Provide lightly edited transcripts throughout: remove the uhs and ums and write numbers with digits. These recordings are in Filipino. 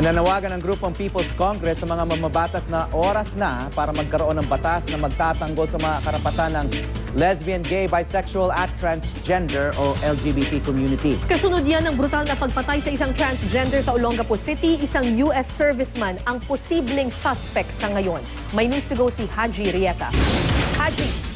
Nananawagan ng grupong People's Congress sa mga mamabatas na oras na para magkaroon ng batas na magtatanggol sa mga karapatan ng lesbian, gay, bisexual at transgender o LGBT community. Kasunod yan ng brutal na pagpatay sa isang transgender sa Olongapo City, isang US serviceman ang posibleng suspect sa ngayon. May news to go si Haji Rieta. Haji!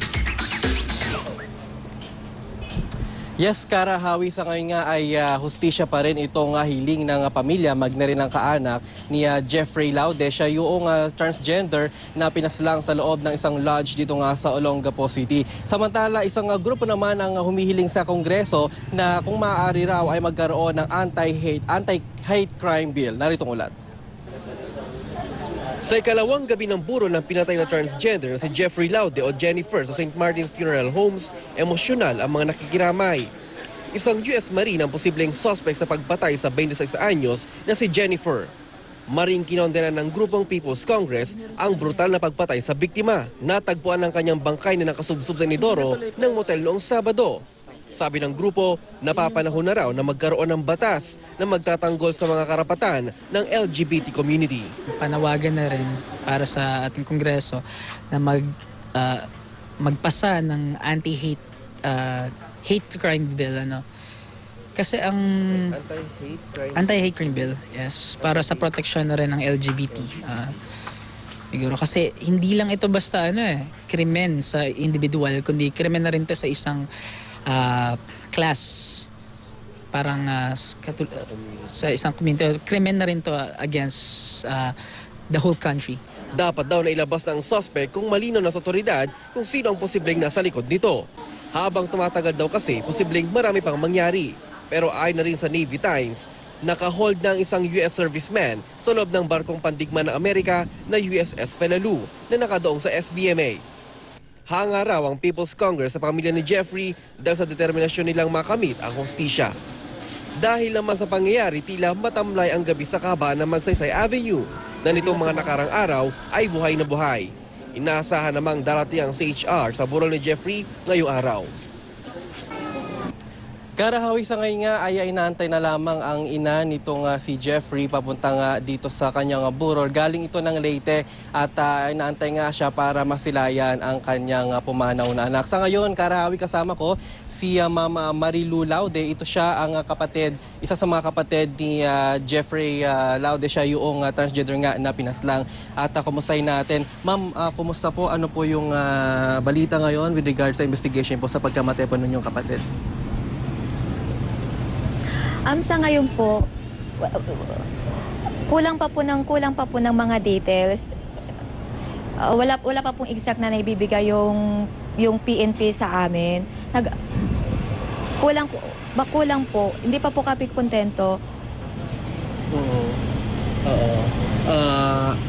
Yes, Kara, Hawi, sa ngayon nga ay hustisya pa rin itong hiling ng pamilya, magna rin ng kaanak ni Jeffrey Laude. Siya yung transgender na pinaslang sa loob ng isang lodge dito nga sa Olongapo City. Samantala, isang grupo naman ang humihiling sa Kongreso na kung maaari raw ay magkaroon ng anti-hate crime bill. Narito ang ulat. Sa ikalawang gabi ng burol ng pinatay na transgender na si Jeffrey Laude o Jennifer sa St. Martin's Funeral Homes, emosyonal ang mga nakikiramay. Isang US Marine ang posibleng suspect sa pagpatay sa 26 anyos na si Jennifer. Maring kinondenan ng grupong People's Congress ang brutal na pagpatay sa biktima. Natagpuan ng kanyang bangkay na nakasubsob sa inidoro ng motel noong Sabado. Sabi ng grupo, napapanahon na raw na magkaroon ng batas na magtatanggol sa mga karapatan ng LGBT community. Panawagan na rin para sa ating Kongreso na magpasa ng hate crime bill. Kasi ang anti-hate crime bill, yes, para sa proteksyon na rin ng LGBT. Siguro kasi hindi lang ito basta krimen sa individual, kundi krimen na rin ito sa isang class, parang sa isang community. Krimen na rin to against the whole country. Dapat daw na ilabas ng suspect kung malinaw na sa otoridad kung sino ang posibleng nasa likod nito. Habang tumatagal daw kasi, posibleng marami pang mangyari. Pero ayon na rin sa Navy Times, nakahold ng isang US serviceman sa loob ng barkong pandigma ng Amerika na USS Pelalu na nakadoong sa SBMA. Hanga raw ang People's Congress sa pamilya ni Jeffrey dahil sa determinasyon nilang makamit ang hustisya. Dahil naman sa pangyayari, tila matamlay ang gabi sa kahabaan ng Magsaysay Avenue na nitong mga nakarang araw ay buhay na buhay. Inaasahan namang darating ang CHR sa burol ni Jeffrey ngayong araw. Karahawi, sa ngayon nga ay inaantay na lamang ang ina nitong si Jeffrey papunta nga dito sa kanyang burol. Galing ito ng Leyte at inaantay nga siya para masilayan ang kanyang pumanaw na anak. Sa ngayon, Karahawi, kasama ko si Mama Marilu Laude. Ito siya ang kapatid, isa sa mga kapatid ni Jeffrey Laude. Siya yung transgender nga na pinaslang. At kumustahin natin. Ma'am, kumusta po? Ano po yung balita ngayon with regards sa investigation po sa pagkamatay po ninyong kapatid? Sa ngayon po, kulang pa po ng mga details. Wala pa pong exact na naibibigay yung PNP sa amin. Kulang po. Hindi pa po kami kontento.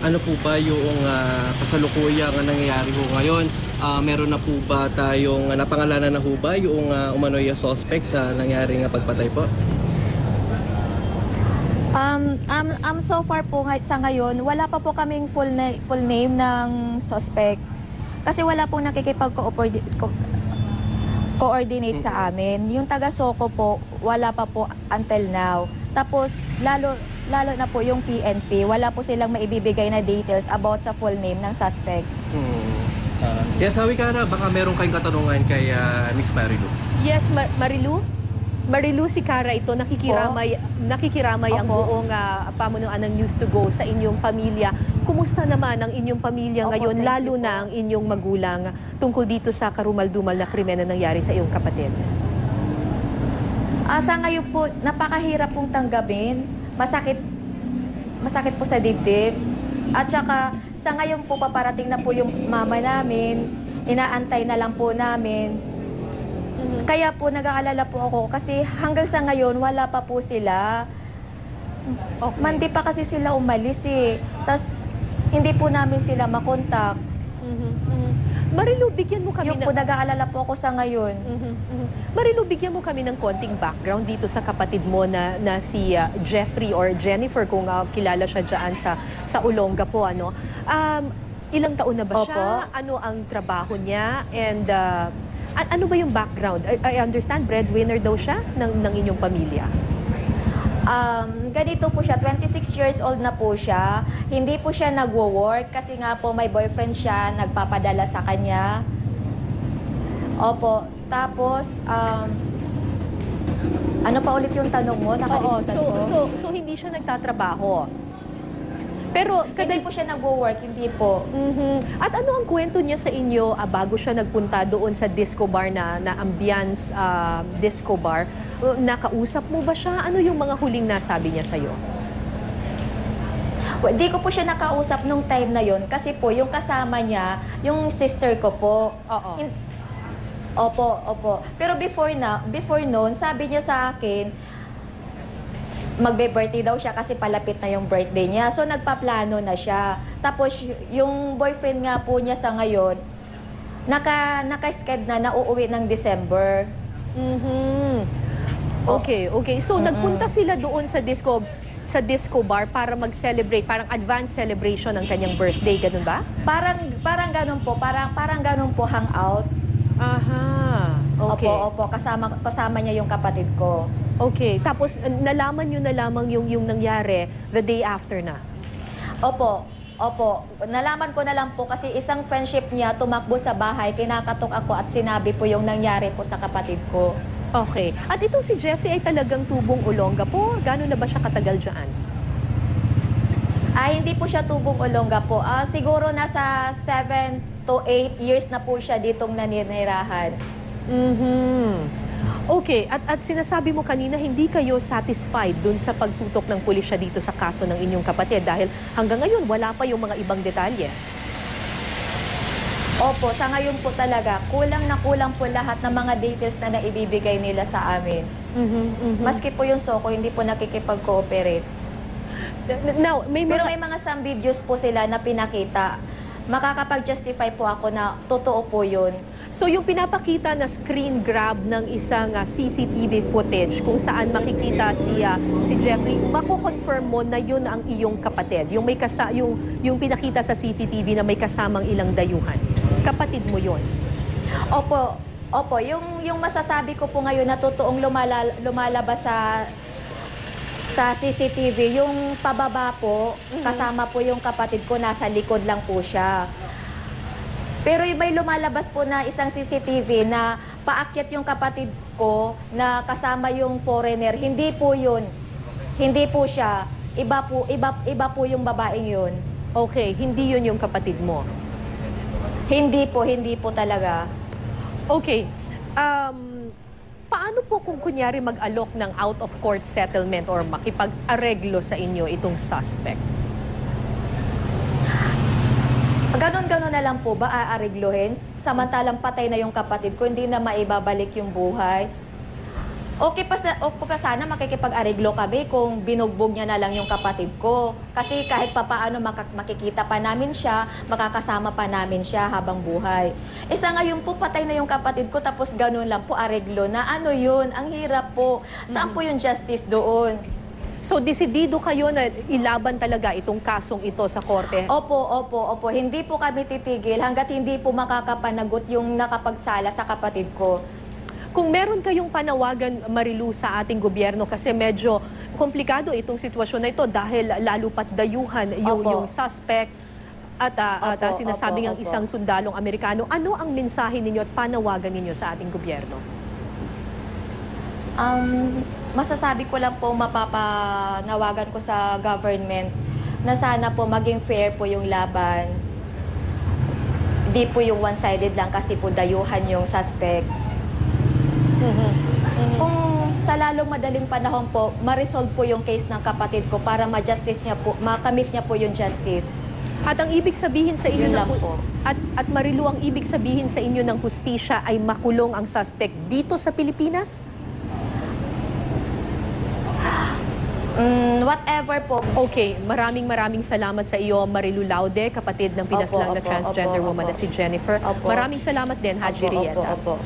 Ano po ba yung kasalukuyang nangyayari ho ngayon? Meron na po ba tayong napangalanan na ho ba yung umano'y suspect sa nangyaring pagpatay po? So far po sa ngayon, wala pa po kaming full name ng suspect. Kasi wala pong nakikipag-coordinate sa amin. Yung taga-Soko po, wala pa po until now. Tapos, lalo na po yung PNP, wala po silang maibibigay na details about sa full name ng suspect. Yes, Hawi, Kara, baka meron kayong katanungan kay Miss Marilu. Yes, Marilu? Marilu, si Kara ito, nakikiramay ang buong pamunuan ng News to Go sa inyong pamilya. Kumusta naman ang inyong pamilya ngayon, lalo na ang inyong magulang tungkol dito sa karumal-dumal na krimen na nangyari sa iyong kapatid? Sa ngayon po, napakahirap pong tanggapin. Masakit po sa dibdib. At saka, sa ngayon po, paparating na po yung mama namin. Inaantay na lang po namin. Kaya po nag-aalala po ako kasi hanggang sa ngayon wala pa po sila. Okay. Mandi pa kasi sila umalis Tapos hindi po namin sila makontak. Marilu, bigyan mo kami Yung po nag-aalala po ako sa ngayon. Marilu, bigyan mo kami ng konting background dito sa kapatid mo na si Jeffrey or Jennifer, kung kilala siya dyan sa Olongapo. Ilang taon na ba siya? Ano ang trabaho niya? And ano ba yung background? I understand breadwinner daw siya ng inyong pamilya. Ganito po siya, 26 years old na po siya. Hindi po siya nagwo-work kasi nga po may boyfriend siya, nagpapadala sa kanya. Opo. Tapos, ano pa ulit yung tanong mo? Oo, Nakalimutan ko. so hindi siya nagtatrabaho. Pero Hindi po siya nagwo-work, hindi po. Mhm. At ano ang kwento niya sa inyo bago siya nagpunta doon sa disco bar na Ambiance Disco Bar? Nakausap mo ba siya? Ano yung mga huling nasabi niya sa'yo? Hindi ko po siya nakausap nung time na yon kasi po yung kasama niya, yung sister ko po. Oo. Opo. Pero before noon, sabi niya sa akin, magbe-birthday daw siya kasi palapit na yung birthday niya. So nagpaplano na siya. Tapos yung boyfriend nga po niya sa ngayon, naka-sked na uuwi ng December. Mhm. Okay. So nagpunta sila doon sa disco bar para mag-celebrate, parang advance celebration ng kanyang birthday, ganun ba? Parang ganun po, parang ganun po hangout. Aha. Okay. Opo, kasama niya yung kapatid ko. Okay. Tapos nalaman nyo na lamang yung nangyari the day after na. Opo. Nalaman ko na lang po kasi isang friendship niya tumakbo sa bahay, kinakatok ako at sinabi po yung nangyari po sa kapatid ko. Okay. At itong si Jeffrey ay talagang tubong Olonga po. Gano'n na ba siya katagal dyan? Hindi po siya tubong Olonga po. Siguro nasa 7 to 8 years na po siya ditong naninirahan. Mhm. Okay. At sinasabi mo kanina, hindi kayo satisfied dun sa pagtutok ng pulisya dito sa kaso ng inyong kapatid dahil hanggang ngayon wala pa yung mga ibang detalye. Opo, sa ngayon po talaga, kulang po lahat ng mga details na naibibigay nila sa amin. Maski po yung Soko, hindi po nakikipag-cooperate. Now, Pero may mga some videos po sila na pinakita. Makakapag-justify po ako na totoo po yun. So yung pinapakita na screen grab ng isang CCTV footage kung saan makikita si Jeffrey, mako-confirm mo na yun ang iyong kapatid. Yung yung pinakita sa CCTV na may kasamang ilang dayuhan. Kapatid mo yun. Opo, yung masasabi ko po ngayon na totoong lumalabas sa CCTV, yung pababa po, kasama po yung kapatid ko, nasa likod lang po siya. Pero may lumalabas po na isang CCTV na paakyat yung kapatid ko na kasama yung foreigner. Hindi po yun. Hindi po siya. Iba po yung babaeng yun. Okay, hindi yun yung kapatid mo. Hindi po talaga. Okay. Paano po kung kunyari mag-alok ng out-of-court settlement or makipag-areglo sa inyo itong suspect? Ganon na lang po ba aareglohin? Samantalang patay na yung kapatid ko, hindi na maibabalik yung buhay. Okay pa sana makikipag-areglo kami kung binugbog niya na lang yung kapatid ko. Kasi kahit papaano makikita pa namin siya, makakasama pa namin siya habang buhay. Sa ngayon po, patay na yung kapatid ko, tapos ganun lang po areglo na ano yun, ang hirap po. Saan po yung justice doon? So, desidido kayo na ilaban talaga itong kasong ito sa korte? Opo. Hindi po kami titigil hanggat hindi po makakapanagot yung nakapagsala sa kapatid ko. Kung meron kayong panawagan, Marilu, sa ating gobyerno kasi medyo komplikado itong sitwasyon na ito dahil lalo pat dayuhan yung suspect at sinasabi ng isang sundalong Amerikano. Ano ang mensahe ninyo at panawagan ninyo sa ating gobyerno? Masasabi ko lang po, mapapanawagan ko sa government na sana po maging fair po yung laban. Di po yung one-sided lang kasi po dayuhan yung suspect. Kung sa lalong madaling panahon po, ma-resolve po yung case ng kapatid ko para ma-justice niya po, makamit niya po yung justice. At ang ibig sabihin sa inyo Yun lang po. At Marilu, ang ibig sabihin sa inyo ng hustisya ay makulong ang suspect dito sa Pilipinas? Whatever po. Okay, maraming salamat sa iyo, Marilu Laude, kapatid ng pinaslang na transgender woman na si Jennifer. Opo. Maraming salamat din, Haji Rieta. Opo.